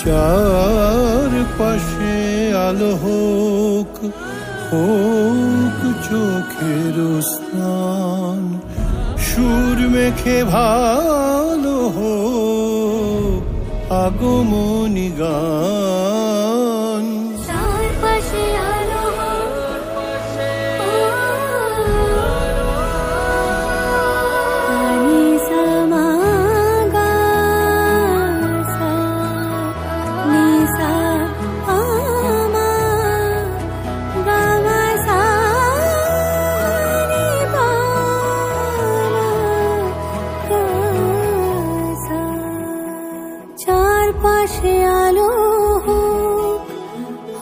চারপাশে আলো হোক, হোক চোখের স্নান, সুর মেখে ভালো হোক আগমনী গান। চারপাশে আলো চারপাশে আলো হোক,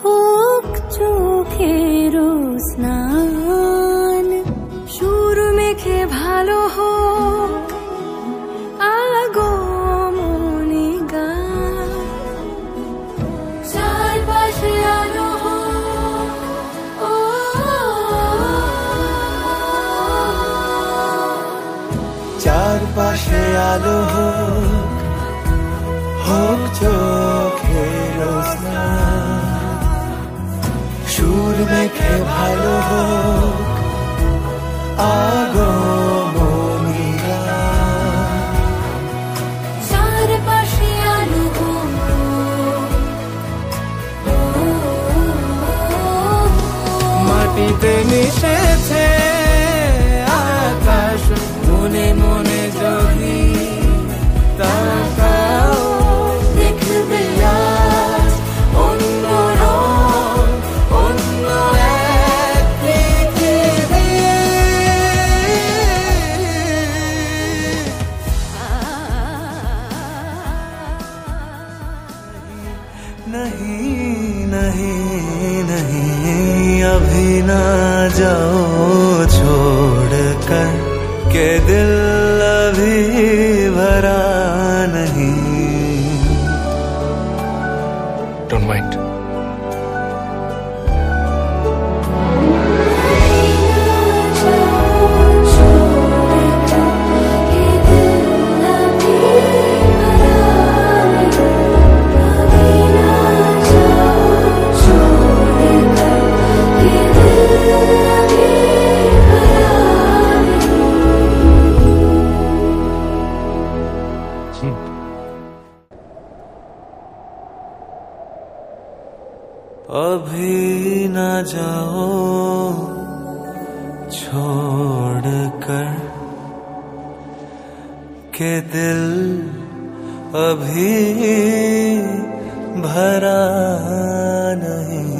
হোক চোখের স্নান, সুর মেখে ভালো হোক আগমনী গান। চারপাশে আলো হোক, চারপাশে আলো হোক, হোক চোখের স্নান, সুর মেখে ভালো হোক আগমনী গান। চারপাশে আলো মাটিতে মিশেছে আকাশ, মনে মনে যদি তাকাও দেখবে আজ অন্য রং, অন্য এক পৃথিবী। नहीं नहीं नहीं अभी ना जाओ छोड़कर, के दिल अभी भरा नहीं। Don't mind. अभी न जाओ छोड़कर, के दिल अभी भरा नहीं।